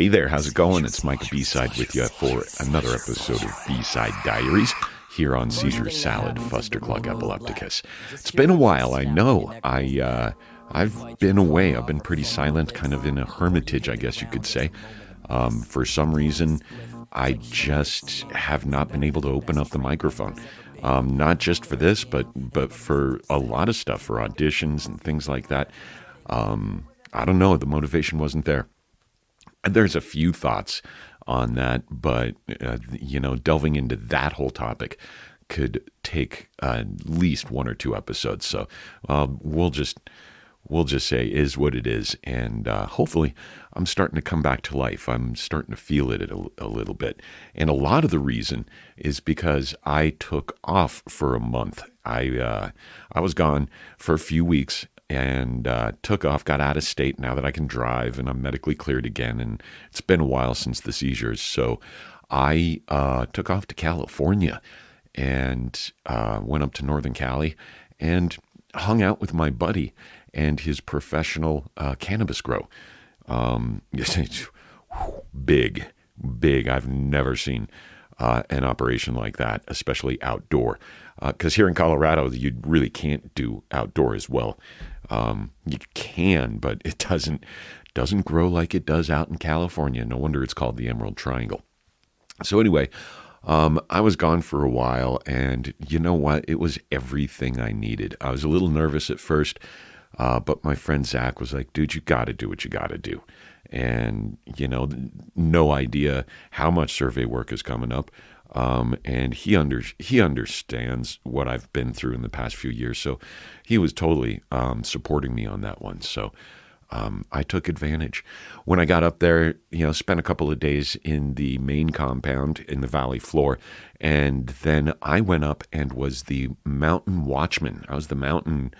Hey there, how's it going? It's Micah B-Side with you for another episode of B-Side Diaries here on Seizure Salad, Fustercluck Epilepticus. It's been a while, I know. I've been away. I've been pretty silent, kind of in a hermitage, I guess you could say. For some reason, I just have not been able to open up the microphone. Not just for this, but for a lot of stuff, for auditions and things like that. I don't know, the motivation wasn't there. There's a few thoughts on that, but, delving into that whole topic could take at least one or two episodes. So we'll just say is what it is. And hopefully I'm starting to come back to life. I'm starting to feel it a little bit. And a lot of the reason is because I took off for a month. I was gone for a few weeks and took off, got out of state now that I can drive and I'm medically cleared again. And it's been a while since the seizures. So I took off to California and went up to Northern Cali and hung out with my buddy and his professional cannabis grow. Big. I've never seen an operation like that, especially outdoor. Because here in Colorado, you really can't do outdoor as well. You can, but it doesn't grow like it does out in California. No wonder it's called the Emerald Triangle. So anyway, I was gone for a while, and you know what? It was everything I needed. I was a little nervous at first, but my friend Zach was like, dude, you got to do what you got to do. And, no idea how much survey work is coming up. And he understands what I've been through in the past few years. So he was totally supporting me on that one. So I took advantage. When I got up there, spent a couple of days in the main compound in the valley floor. And then I went up and was the mountain watchman. I was the mountain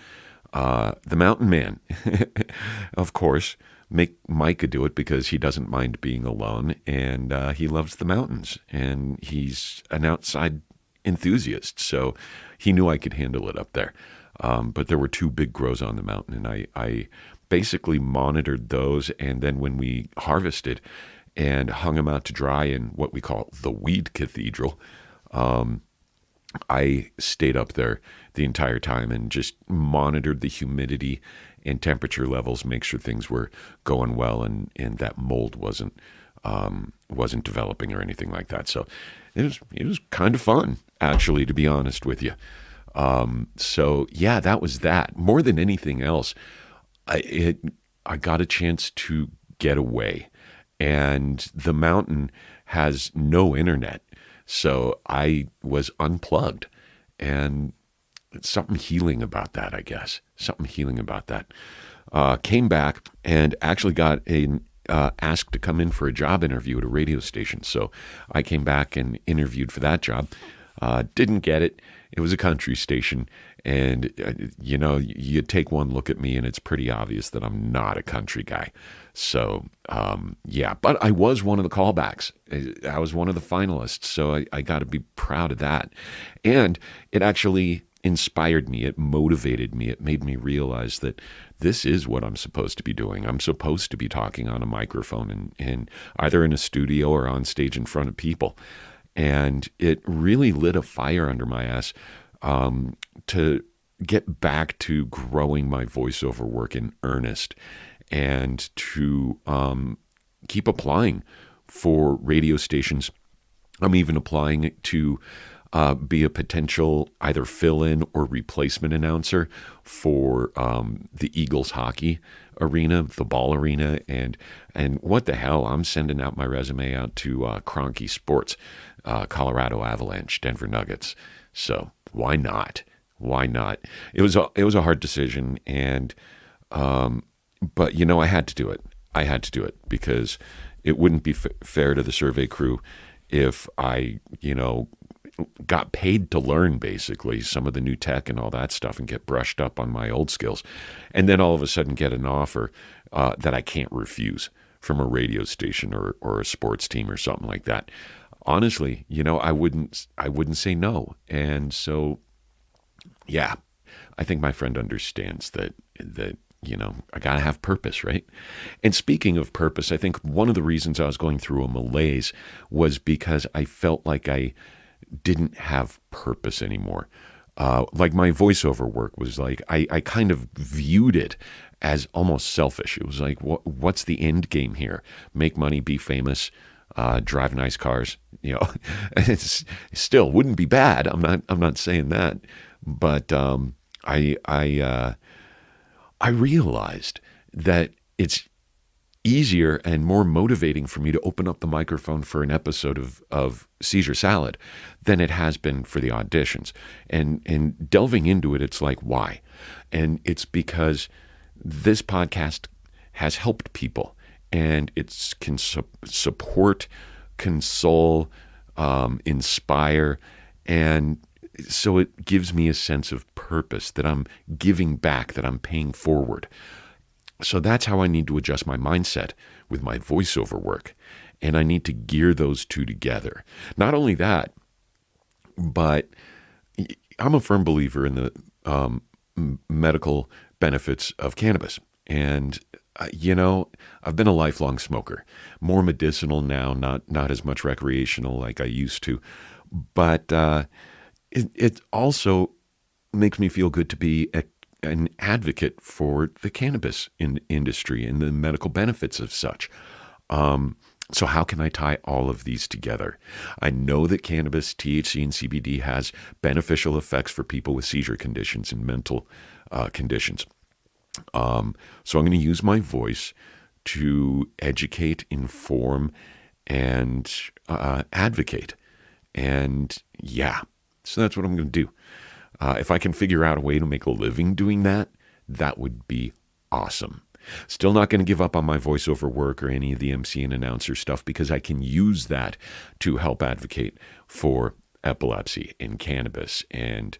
man, of course. Make Micah do it because he doesn't mind being alone and he loves the mountains and he's an outside enthusiast. So he knew I could handle it up there. But there were two big grows on the mountain and I basically monitored those. And then when we harvested and hung them out to dry in what we call the weed cathedral, I stayed up there the entire time and just monitored the humidity and temperature levels, make sure things were going well and that mold wasn't developing or anything like that. So it was kind of fun, actually, to be honest with you. So yeah, that was that. More than anything else, I got a chance to get away, and the mountain has no internet. So I was unplugged, and it's something healing about that, I guess. Something healing about that. Came back and actually got asked to come in for a job interview at a radio station. So I came back and interviewed for that job. Didn't get it. It was a country station. And, you take one look at me and it's pretty obvious that I'm not a country guy. So, yeah, but I was one of the callbacks. I was one of the finalists. So I got to be proud of that. And it actually inspired me. It motivated me. It made me realize that this is what I'm supposed to be doing. I'm supposed to be talking on a microphone and either in a studio or on stage in front of people. And it really lit a fire under my ass to get back to growing my voiceover work in earnest and to keep applying for radio stations. I'm even applying to be a potential either fill-in or replacement announcer for the Eagles hockey arena, the ball arena, and what the hell, I'm sending out my resume out to Kroenke Sports, Colorado Avalanche, Denver Nuggets. So why not? Why not? It was a hard decision, and but I had to do it. I had to do it because it wouldn't be fair to the survey crew if I got paid to learn basically some of the new tech and all that stuff and get brushed up on my old skills, and then all of a sudden get an offer that I can't refuse from a radio station or a sports team or something like that. Honestly, I wouldn't say no. And so, yeah, I think my friend understands that I got to have purpose, right? And speaking of purpose, I think one of the reasons I was going through a malaise was because I felt like I didn't have purpose anymore. Like my voiceover work was like, I kind of viewed it as almost selfish. It was like, what's the end game here? Make money, be famous, drive nice cars. It's still wouldn't be bad. I'm not saying that, but I realized that it's easier and more motivating for me to open up the microphone for an episode of Seizure Salad than it has been for the auditions. And delving into it, it's like, why? And it's because this podcast has helped people, and it can support, console, inspire, and so it gives me a sense of purpose, that I'm giving back, that I'm paying forward. So that's how I need to adjust my mindset with my voiceover work. And I need to gear those two together. Not only that, but I'm a firm believer in the medical benefits of cannabis. And, I've been a lifelong smoker, more medicinal now, not as much recreational like I used to. But it also makes me feel good to be an advocate for the cannabis industry and the medical benefits of such. So how can I tie all of these together? I know that cannabis, THC, and CBD has beneficial effects for people with seizure conditions and mental conditions. So I'm going to use my voice to educate, inform, and advocate. And so that's what I'm going to do. If I can figure out a way to make a living doing that, that would be awesome. Still not going to give up on my voiceover work or any of the MC and announcer stuff, because I can use that to help advocate for epilepsy and cannabis. And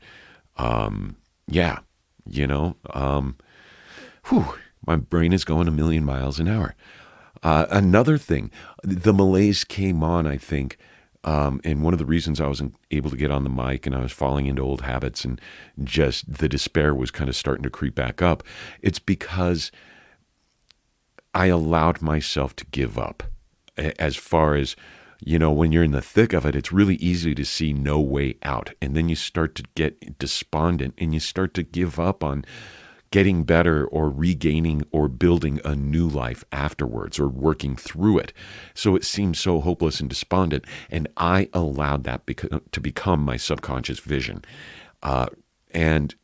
my brain is going a million miles an hour. Another thing, the malaise came on, I think, and one of the reasons I wasn't able to get on the mic and I was falling into old habits and just the despair was kind of starting to creep back up, it's because I allowed myself to give up. As far as, when you're in the thick of it, it's really easy to see no way out. And then you start to get despondent and you start to give up on getting better or regaining or building a new life afterwards or working through it. So it seems so hopeless and despondent. And I allowed that to become my subconscious vision. And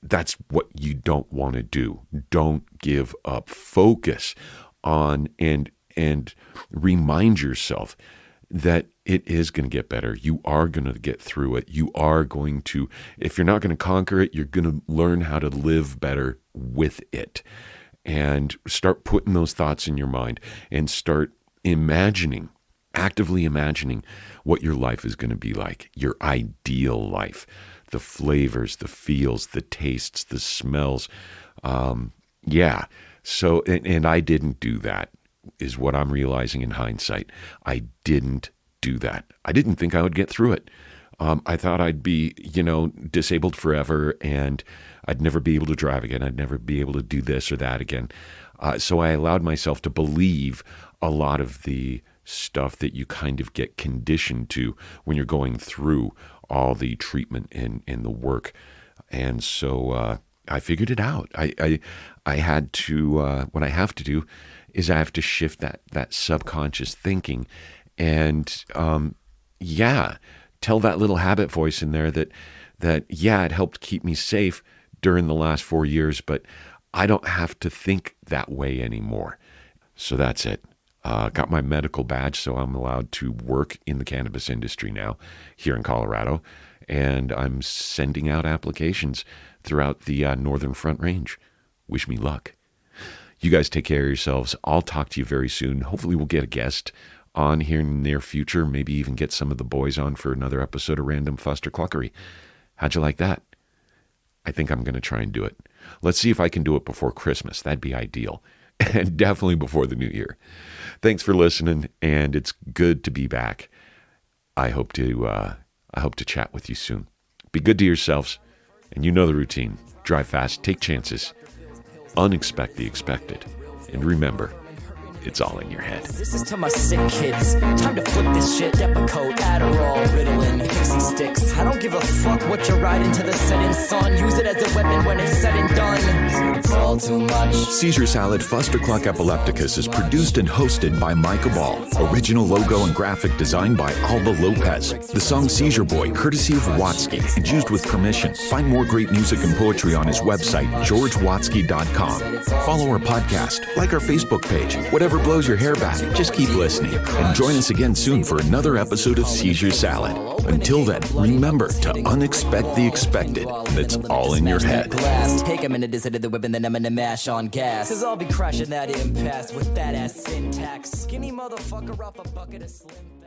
that's what you don't want to do. Don't give up. Focus on and remind yourself that it is going to get better. You are going to get through it. You are going to, if you're not going to conquer it, you're going to learn how to live better with it. And start putting those thoughts in your mind and start actively imagining what your life is going to be like, your ideal life, the flavors, the feels, the tastes, the smells. So, and I didn't do that, is what I'm realizing in hindsight. I didn't do that. I didn't think I would get through it. I thought I'd be, disabled forever and I'd never be able to drive again. I'd never be able to do this or that again. So I allowed myself to believe a lot of the stuff that you kind of get conditioned to when you're going through all the treatment and the work. And so I figured it out. I had to, what I have to do is I have to shift that subconscious thinking and, tell that little habit voice in there that it helped keep me safe during the last 4 years, but I don't have to think that way anymore. So that's it. Got my medical badge, so I'm allowed to work in the cannabis industry now here in Colorado, and I'm sending out applications throughout the Northern Front Range. Wish me luck. You guys take care of yourselves. I'll talk to you very soon. Hopefully we'll get a guest on here in the near future, maybe even get some of the boys on for another episode of Random Fustercluckery. How'd you like that? I think I'm going to try and do it. Let's see if I can do it before Christmas. That'd be ideal. And definitely before the new year. Thanks for listening, and it's good to be back. I hope to chat with you soon. Be good to yourselves, and you know the routine. Drive fast, take chances, Unexpect the Expected. And remember, it's all in your head. This is to my sick kids. Time to flip this shit. Depakote, Adderall, Ritalin, Pixie sticks. I don't give a fuck what you're riding to the setting sun. Use it as a weapon when it's said and done. It's all too much. Seizure Salad Fustercluck Epilepticus is produced and hosted by Micah Ball. Original logo and graphic design by Alba Lopez. The song Seizure Boy, courtesy of Watsky, and used with permission. Find more great music and poetry on his website, georgewatsky.com. Follow our podcast, like our Facebook page. Whatever blows your hair back, just keep listening. And join us again soon for another episode of Seizure Salad. Until then, remember to unexpect the expected. That's all in your head. Take a minute to sit at the whip and then I'm gonna mash on gas. Cause I'll be crashing that impasse with that ass syntax. Skinny motherfucker off a bucket of slim.